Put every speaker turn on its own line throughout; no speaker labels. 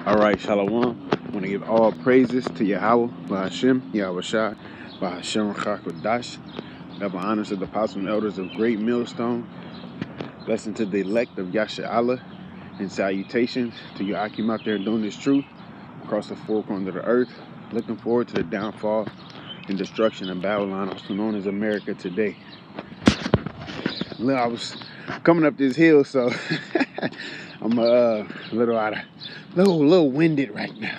All right, Shalom. I want to give all praises to YAHAWAH, BAHASHAM, YAHAWASHI, BAHASHAM, QADASH. Have honors to the apostles and elders of Great Millstone. Blessing to the elect of Yasha'Allah. And salutations to your Akim out there doing this truth across the four corners of the earth. Looking forward to the downfall and destruction of Babylon, also known as America today. Look, I was coming up this hill, so I'm a little winded right now.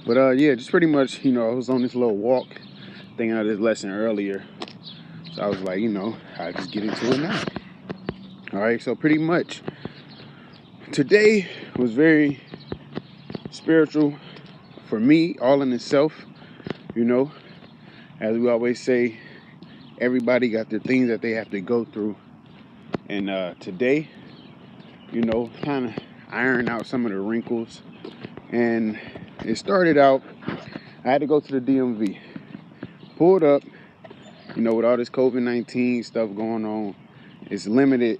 But yeah, just pretty much, I was on this little walk, thinking of this lesson earlier. So I was like, I'll just get into it now. All right, so pretty much today was very spiritual for me, all in itself. As we always say, everybody got their things that they have to go through. And today, kind of iron out some of the wrinkles. And it started out, I had to go to the DMV. Pulled up, with all this COVID-19 stuff going on, it's limited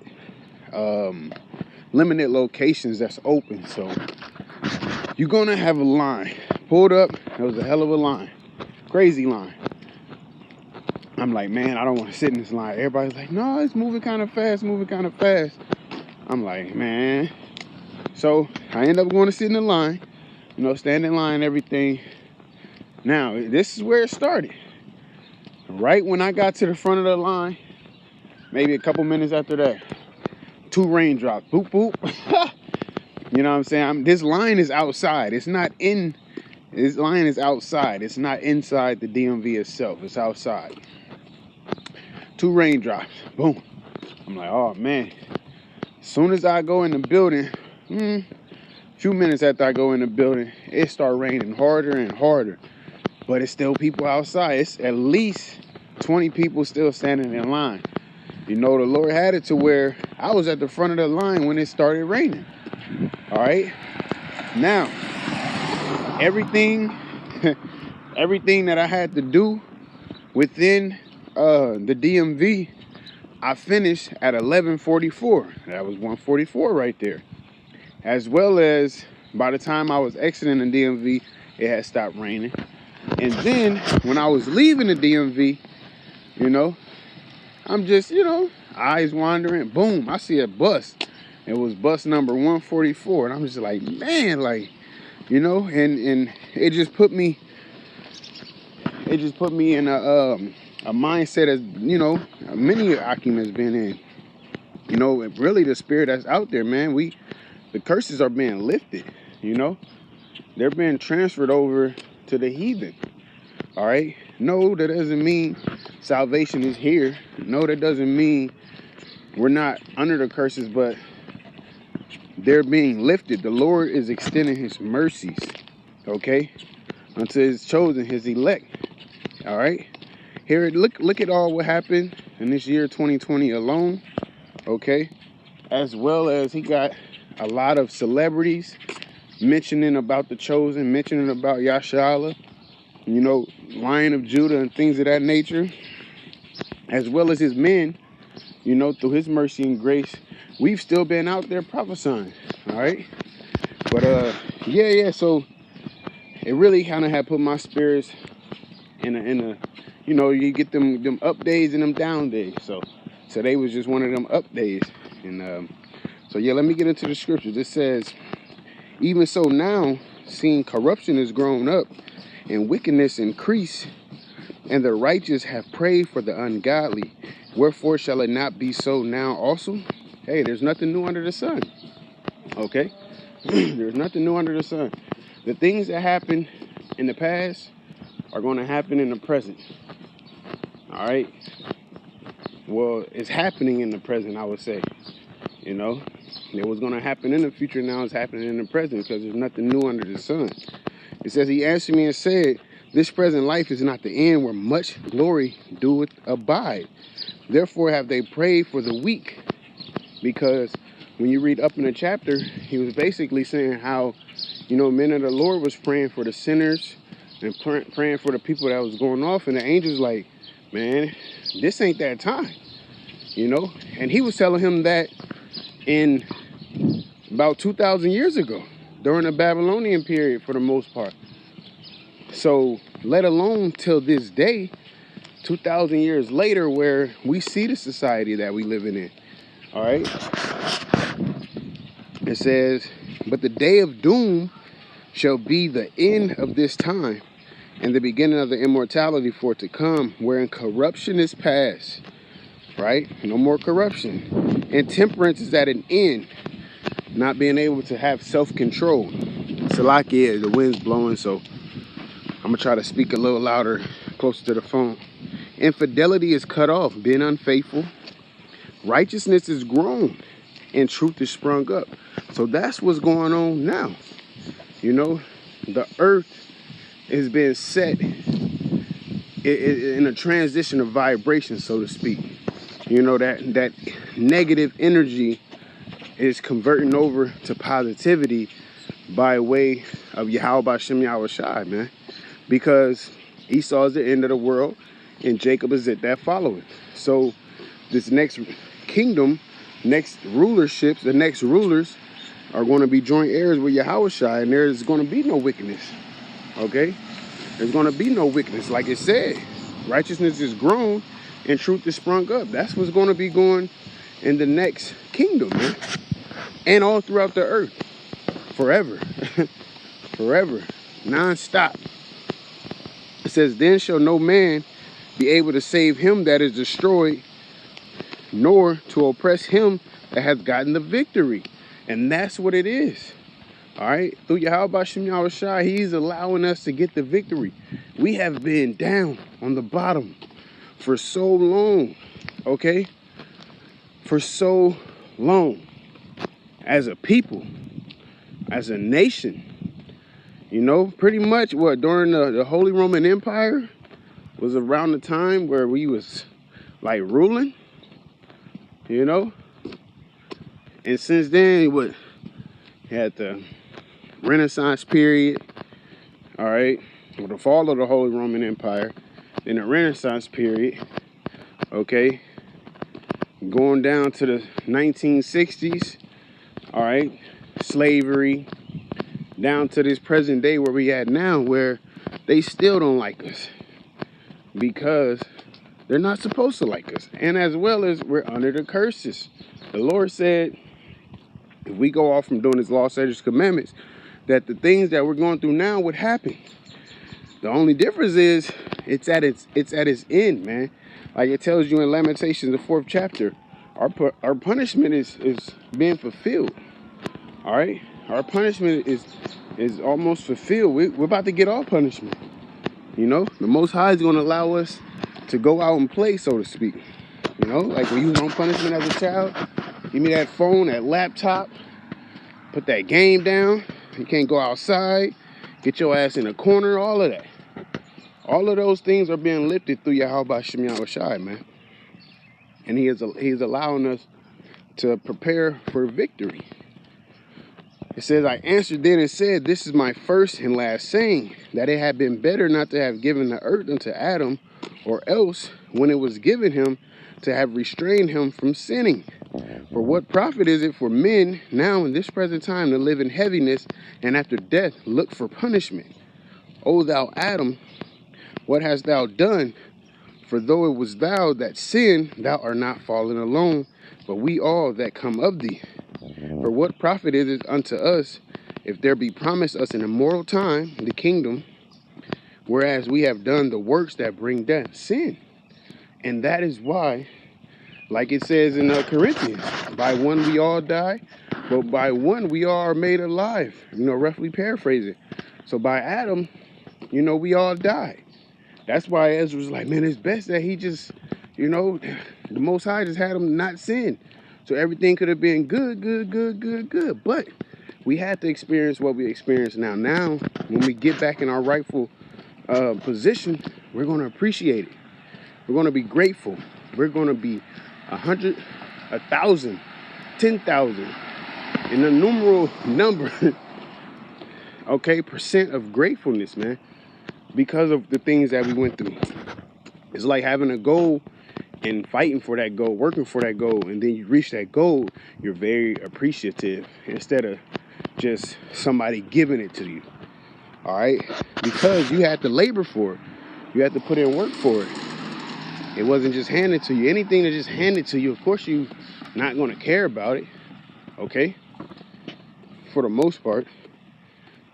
locations that's open. So you're going to have a line. Pulled up, it was a hell of a line. Crazy line. I'm like, man, I don't want to sit in this line. Everybody's like, no, it's moving kind of fast. I'm like, man. So I end up going to sit in the line, stand in line and everything. Now, this is where it started. Right when I got to the front of the line, maybe a couple minutes after that, 2 raindrops. Boop, boop. You know what I'm saying? This line is outside. This line is outside. It's not inside the DMV itself. It's outside. 2 raindrops. Boom. I'm like, oh, man. As soon as I go in the building, few minutes after I go in the building, it started raining harder and harder. But it's still people outside. It's at least 20 people still standing in line. The Lord had it to where I was at the front of the line when it started raining. All right. Now, everything that I had to do within the DMV, I finished at 11:44. That was 1:44 right there. As well as by the time I was exiting the DMV, it had stopped raining. And then when I was leaving the DMV, I'm just, eyes wandering. Boom, I see a bus. It was bus number 144. And I'm just like, man, and it just put me in a mindset as, many Akim has been in. Really the spirit that's out there, man. The curses are being lifted, They're being transferred over to the heathen. All right? No, that doesn't mean salvation is here. No, that doesn't mean we're not under the curses, but they're being lifted. The Lord is extending his mercies, okay, unto his chosen, his elect. All right? Here, look at all what happened in this year 2020 alone, okay? As well as he got a lot of celebrities mentioning about the chosen, mentioning about Yasha'Allah, Lion of Judah and things of that nature, as well as his men, through his mercy and grace, we've still been out there prophesying, all right? But yeah, so it really kind of had put my spirits in a you get them up days and them down days. So today was just one of them up days. And so yeah, let me get into the scriptures. It says, even so now, seeing corruption is grown up and wickedness increase, and the righteous have prayed for the ungodly, wherefore shall it not be so now also? Hey, there's nothing new under the sun. Okay? There's nothing new under the sun. The things that happened in the past are going to happen in the present. All right? Well, it's happening in the present, I would say. It was going to happen in the future, now it's happening in the present, because there's nothing new under the sun. It says, he answered me and said, this present life is not the end, where much glory doeth abide. Therefore have they prayed for the weak. Because when you read up in the chapter, he was basically saying how, men of the Lord was praying for the sinners and praying for the people that was going off. And the angels like, man, this ain't that time, And he was telling him that in about 2,000 years ago. during the Babylonian period for the most part. So let alone till this day, 2,000 years later, where we see the society that we living in. All right. It says, but the day of doom shall be the end of this time, and the beginning of the immortality for it to come, wherein corruption is past. Right? No more corruption. And temperance is at an end. Not being able to have self-control. Salakia, the wind's blowing, so I'm going to try to speak a little louder, closer to the phone. Infidelity is cut off, being unfaithful. Righteousness is grown, and truth is sprung up. So that's what's going on now. You know, the earth is being set in a transition of vibration, so to speak. You know, that negative energy is converting over to positivity by way of BAHASHAM YAHAWASHI, man. Because Esau is the end of the world and Jacob is it that following. So this next kingdom, next rulerships, the next rulers are going to be joint heirs with Yahawashi, and there's going to be no wickedness. Okay? There's going to be no wickedness. Like it said, righteousness is grown and truth is sprung up. That's what's going to be going in the next kingdom, man. And all throughout the earth. Forever. Forever. Non-stop. It says, then shall no man be able to save him that is destroyed, nor to oppress him that hath gotten the victory. And that's what it is. All right? Through YAHAWASHI YAHAWASHI, he's allowing us to get the victory. We have been down on the bottom for so long. Okay? For so long. As a people. As a nation. You know, pretty much what, during the Holy Roman Empire was around the time where we was like ruling, you know. And since then, what, had the Renaissance period, all right, with the fall of the Holy Roman Empire, then the Renaissance period, okay, going down to the 1960s, all right, slavery, down to this present day where we at now, where they still don't like us because they're not supposed to like us. And as well as we're under the curses. The Lord said, if we go off from doing his law, statutes, commandments, that the things that we're going through now would happen. The only difference is it's at its end, man. Like it tells you in Lamentations, the 4th chapter, our punishment is being fulfilled. All right, our punishment is almost fulfilled. We're about to get all punishment. You know, the Most High is going to allow us to go out and play, so to speak. You know, like when you was on punishment as a child, give me that phone, that laptop, put that game down. You can't go outside, get your ass in a corner, all of that. All of those things are being lifted through YAHAWASHI YAHAWASHI, man. And he is allowing us to prepare for victory. It says, I answered then and said, this is my first and last saying, that it had been better not to have given the earth unto Adam, or else, when it was given him, to have restrained him from sinning. For what profit is it for men now in this present time to live in heaviness, and after death look for punishment? O thou Adam, what hast thou done? For though it was thou that sinned, thou art not fallen alone, but we all that come of thee. For what profit is it unto us, if there be promised us an immortal time, the kingdom, whereas we have done the works that bring death, sin? And that is why, like it says in Corinthians, by one we all die, but by one we all are made alive. You know, roughly paraphrasing. So by Adam, you know, we all die. That's why Ezra was like, man, it's best that he just, you know, the Most High just had him not sin. So everything could have been good. But we had to experience what we experience now. Now, when we get back in our rightful position, we're going to appreciate it. We're going to be grateful. We're going to be 100, 1,000, 10,000, in a numeral number, okay, percent of gratefulness, man, because of the things that we went through. It's like having a goal and fighting for that goal, working for that goal, and then you reach that goal, you're very appreciative instead of, just somebody giving it to you. All right, because you had to labor for it. You had to put in work for it. It wasn't just handed to you. Anything that just handed to you, of course you're not going to care about it. Okay, for the most part,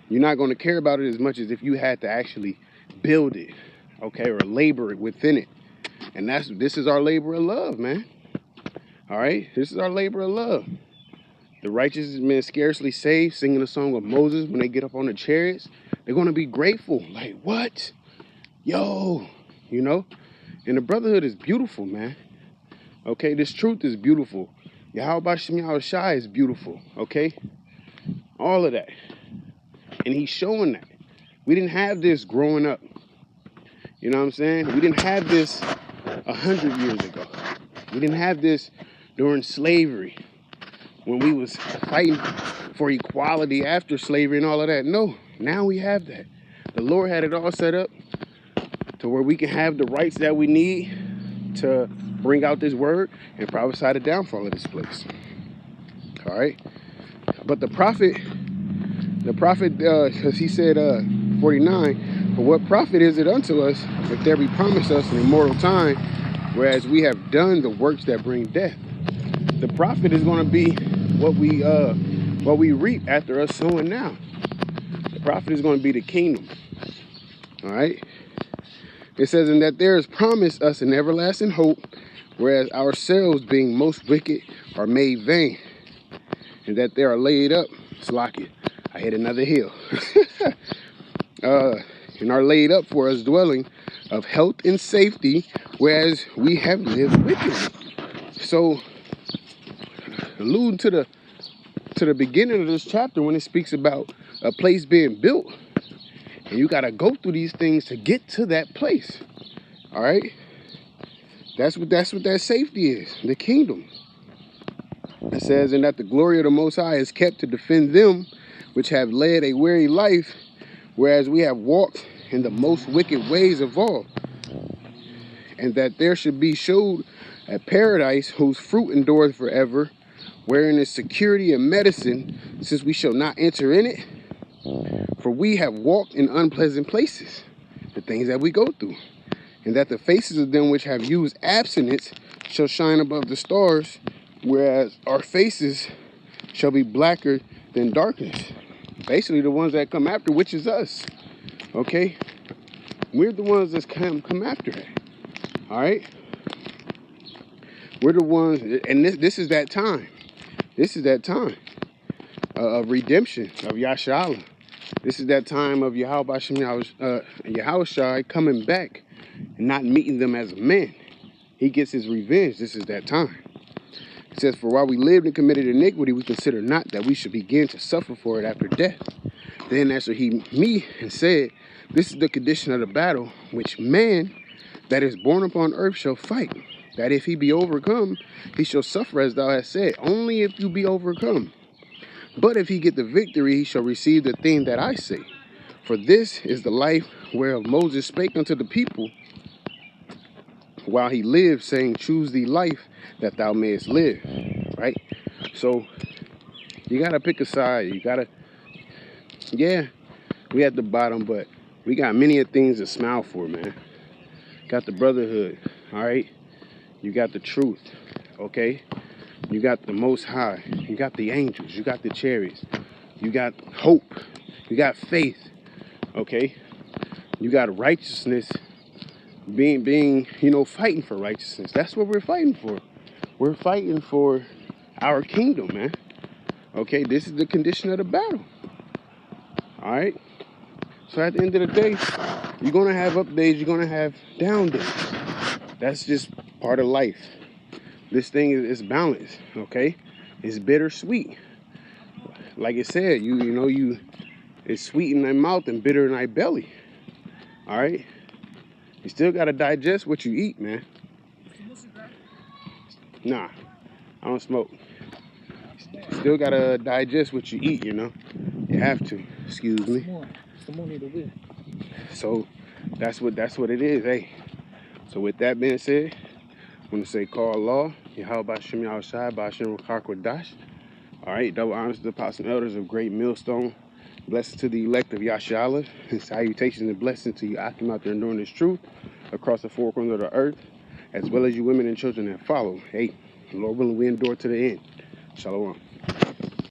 you're not going to care about it as much as if you had to actually build it, okay, or labor within it. And this is our labor of love, man. All right, this is our labor of love. The righteous men scarcely saved, singing the song of Moses when they get up on the chariots. They're going to be grateful. Like, what? Yo, you know? And the brotherhood is beautiful, man. Okay, this truth is beautiful. YAHAWASHI is beautiful, okay? All of that. And he's showing that. We didn't have this growing up. You know what I'm saying? We didn't have this 100 years ago. We didn't have this during slavery, when we was fighting for equality after slavery and all of that. No, now we have that. The Lord had it all set up to where we can have the rights that we need to bring out this word and prophesy the downfall of this place. All right. But the prophet, because he said 49, for what profit is it unto us if there be promised us an immortal time, whereas we have done the works that bring death? The profit is going to be what we reap after us sowing now. The profit is going to be the kingdom. All right. It says, and that there is promised us an everlasting hope, whereas ourselves, being most wicked, are made vain, and that they are laid up. Slack it. I hit another hill. And are laid up for us dwelling of health and safety, whereas we have lived wickedly. So, alluding to the beginning of this chapter, when it speaks about a place being built, and you got to go through these things to get to that place. All right, that's what that safety is, the kingdom. It says, and that the glory of the Most High is kept to defend them which have led a weary life, whereas we have walked in the most wicked ways of all, and that there should be showed a paradise whose fruit endureth forever, wherein is security and medicine, since we shall not enter in it. For we have walked in unpleasant places, the things that we go through, and that the faces of them which have used abstinence shall shine above the stars, whereas our faces shall be blacker than darkness. Basically, the ones that come after, which is us. Okay, we're the ones that's come after it. All right, we're the ones, and this is that time. This is that time of redemption of Yashala. This is that time of Yahawashai coming back and not meeting them as a man. He gets his revenge. This is that time. It says, for while we lived and committed iniquity, we consider not that we should begin to suffer for it after death. Then answered he me and said, this is the condition of the battle which man that is born upon earth shall fight, that if he be overcome, he shall suffer as thou hast said, only if you be overcome. But if he get the victory, he shall receive the thing that I say. For this is the life whereof Moses spake unto the people while he lived, saying, choose thee life that thou mayest live. Right? So you got to pick a side. You got to, yeah, we at the bottom, but we got many of things to smile for, man. Got the brotherhood, all right? You got the truth, okay? You got the Most High. You got the angels. You got the chariots. You got hope. You got faith, okay? You got righteousness, being, fighting for righteousness. That's what we're fighting for. We're fighting for our kingdom, man. Okay, this is the condition of the battle. All right? So at the end of the day, you're going to have up days, you're going to have down days. That's just part of life. This thing is balanced, okay? It's bittersweet. Like it said, it's sweet in thy mouth and bitter in thy belly. All right? You still got to digest what you eat, man. Nah, I don't smoke. You still got to digest what you eat, You have to. Excuse me. So that's what it is, hey. So with that being said, I want to say call Allah, YAHAWASHI, BAHASHAM, QADASH. All right, double honors to the apostles and elders of Great Millstone. Blessings to the elect of Yashala. And salutations and blessings to you Akim out there doing this truth across the four corners of the earth, as well as you women and children that follow. Hey, Lord willing, we endure to the end. Shalom.